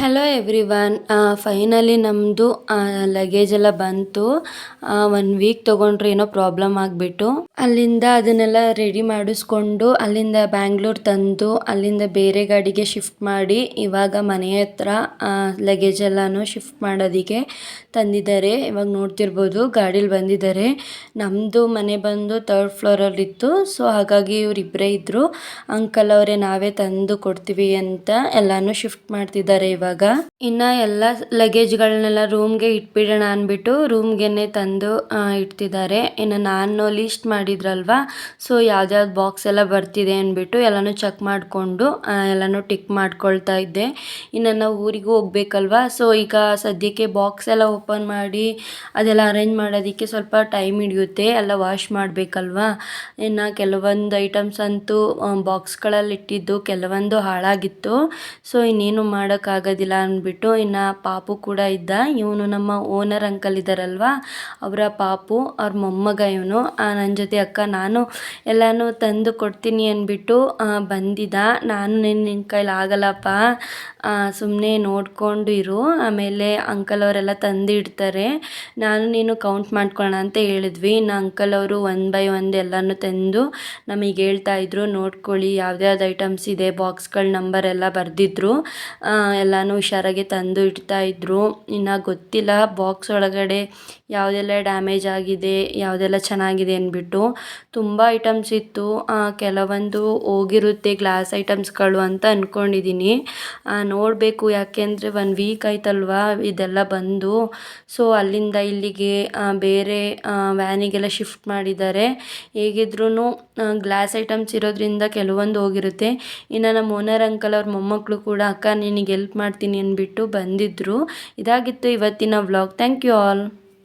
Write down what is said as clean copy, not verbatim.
Hello everyone. Finally ನಮ್ಮದು luggage ಎಲ್ಲ ಬಂತು. 1 ವೀಕ್ ತೊಗೊಂಡ್ರು, ಏನೋ ಪ್ರಾಬ್ಲಮ್ ಆಗಿಬಿಟ್ಟು ಅಲ್ಲಿಂದ ಅದನ್ನೆಲ್ಲ ರೆಡಿ ಮಾಡಿಸ್ಕೊಂಡು ಅಲ್ಲಿಂದ ಬ್ಯಾಂಗ್ಳೂರ್ ತಂದು ಅಲ್ಲಿಂದ ಬೇರೆ ಗಾಡಿಗೆ ಶಿಫ್ಟ್ ಮಾಡಿ ಇವಾಗ ಮನೆ ಹತ್ರ ಲಗೇಜ್ ಎಲ್ಲನೂ ಶಿಫ್ಟ್ ಮಾಡೋದಕ್ಕೆ ತಂದಿದ್ದಾರೆ. ಇವಾಗ ನೋಡ್ತಿರ್ಬೋದು ಗಾಡೀಲಿ ಬಂದಿದ್ದಾರೆ. ನಮ್ಮದು ಮನೆ ಬಂದು 3rd ಫ್ಲೋರಲ್ಲಿತ್ತು. ಸೊ ಹಾಗಾಗಿ ಇವರಿಬ್ಬರೇ ಇದ್ದರು. ಅಂಕಲ್ ಅವರೇ ನಾವೇ ತಂದು ಕೊಡ್ತೀವಿ ಅಂತ ಎಲ್ಲನೂ ಶಿಫ್ಟ್ ಮಾಡ್ತಿದ್ದಾರೆ. ಇವಾಗ ಇನ್ನು ಎಲ್ಲ ಲಗೇಜ್ಗಳನ್ನೆಲ್ಲ ರೂಮ್ಗೆ ಇಟ್ಬಿಡೋಣ ಅಂದ್ಬಿಟ್ಟು ರೂಮ್ಗೆನೆ ತಂದು ಇಡ್ತಿದ್ದಾರೆ. ಇನ್ನು ನಾನು ಲೀಸ್ಟ್ ಮಾಡಿದ್ರಲ್ವಾ, ಸೊ ಯಾವ್ದ್ಯಾವ್ದು ಬಾಕ್ಸ್ ಎಲ್ಲ ಬರ್ತಿದೆ ಅಂದ್ಬಿಟ್ಟು ಎಲ್ಲನೂ ಚೆಕ್ ಮಾಡಿಕೊಂಡು ಎಲ್ಲನೂ ಟಿಕ್ ಮಾಡ್ಕೊಳ್ತಾ ಇದ್ದೆ. ಇನ್ನು ನಾವು ಊರಿಗೂ ಹೋಗ್ಬೇಕಲ್ವಾ, ಸೊ ಈಗ ಸದ್ಯಕ್ಕೆ ಬಾಕ್ಸ್ ಎಲ್ಲ ಓಪನ್ ಮಾಡಿ ಅದೆಲ್ಲ ಅರೇಂಜ್ ಮಾಡೋದಕ್ಕೆ ಸ್ವಲ್ಪ ಟೈಮ್ ಹಿಡಿಯುತ್ತೆ. ಎಲ್ಲ ವಾಶ್ ಮಾಡಬೇಕಲ್ವಾ. ಇನ್ನು ಕೆಲವೊಂದು ಐಟಮ್ಸ್ ಅಂತೂ ಬಾಕ್ಸ್ಗಳಲ್ಲಿ ಇಟ್ಟಿದ್ದು ಕೆಲವೊಂದು ಹಾಳಾಗಿತ್ತು. ಸೊ ಇನ್ನೇನು ಮಾಡೋಕ್ಕಾಗೋದಿಲ್ಲ ಅಂದ್ಬಿಟ್ಟು ಇನ್ನು ಪಾಪು ಕೂಡ ಇದ್ದ. ಇವನು ನಮ್ಮ ಓನರ್ ಅಂಕಲ್ ಇದ್ದಾರಲ್ವಾ, ಅವರ ಪಾಪು, ಅವ್ರ ಮೊಮ್ಮಗ ಇವನು. ನನ್ನ ಜೊತೆ ಅಕ್ಕ ನಾನು ಎಲ್ಲನೂ ತಂದು ಕೊಡ್ತೀನಿ ಅಂದ್ಬಿಟ್ಟು ಬಂದಿದ್ದ. ನಾನು ನಿನ್ನ ಕೈಲಿ ಆಗಲ್ಲಪ್ಪ, ಸುಮ್ಮನೆ ನೋಡಿಕೊಂಡು ಇರು, ಆಮೇಲೆ ಅಂಕಲ್ ಅವರೆಲ್ಲ ತಂದು ಇಡ್ತಾರೆ, ನಾನು ನೀನು ಕೌಂಟ್ ಮಾಡ್ಕೊಳ್ಳೋಣ ಅಂತ ಹೇಳಿದ್ವಿ. ಇನ್ನು ಅಂಕಲ್ ಅವರು 1 by 1 ಎಲ್ಲನೂ ತಂದು ನಮಗೆ ಹೇಳ್ತಾ ಇದ್ರು, ನೋಡ್ಕೊಳ್ಳಿ ಯಾವ್ದ್ಯಾವ್ದು ಐಟಮ್ಸ್ ಇದೆ, ಬಾಕ್ಸ್ಗಳ ನಂಬರ್ ಎಲ್ಲ ಬರೆದಿದ್ರು. ಎಲ್ಲನೂ ಹುಷಾರಾಗಿ ತಂದು ಇಡ್ತಾ ಇದ್ರು. ಇನ್ನು ಗೊತ್ತಿಲ್ಲ ಬಾಕ್ಸ್ ಒಳಗಡೆ ಯಾವುದೆಲ್ಲ ಡ್ಯಾಮೇಜ್ ಆಗಿದೆ, ಯಾವುದೆಲ್ಲ ಚೆನ್ನಾಗಿದೆ ಅಂದ್ಬಿಟ್ಟು. ತುಂಬ ಐಟಮ್ಸ್ ಇತ್ತು. ಕೆಲವೊಂದು ಹೋಗಿರುತ್ತೆ ಗ್ಲಾಸ್ ಐಟಮ್ಸ್ಗಳು ಅಂತ ಅಂದ್ಕೊಂಡಿದ್ದೀನಿ. ನೋಡಬೇಕು, ಯಾಕೆಂದರೆ 1 ವೀಕ್ ಆಯ್ತಲ್ವಾ ಇದೆಲ್ಲ ಬಂದು. ಸೊ ಅಲ್ಲಿಂದ ಇಲ್ಲಿಗೆ ಬೇರೆ ವ್ಯಾನಿಗೆಲ್ಲ ಶಿಫ್ಟ್ ಮಾಡಿದ್ದಾರೆ. ಹೇಗಿದ್ರೂ ಗ್ಲಾಸ್ ಐಟಮ್ಸ್ ಇರೋದ್ರಿಂದ ಕೆಲವೊಂದು ಹೋಗಿರುತ್ತೆ. ಇನ್ನು ನಮ್ಮ ಓನರ್ ಅಂಕಲ್ ಅವ್ರ ಮೊಮ್ಮಕ್ಕಳು ಕೂಡ ಅಕ್ಕ ನಿನಗೆ ಹೆಲ್ಪ್ ಮಾಡ್ತೀನಿ ಅಂದ್ಬಿಟ್ಟು ಬಂದಿದ್ದರು. ಇದಾಗಿತ್ತು ಇವತ್ತಿನ ವ್ಲಾಗ್. Thank you all.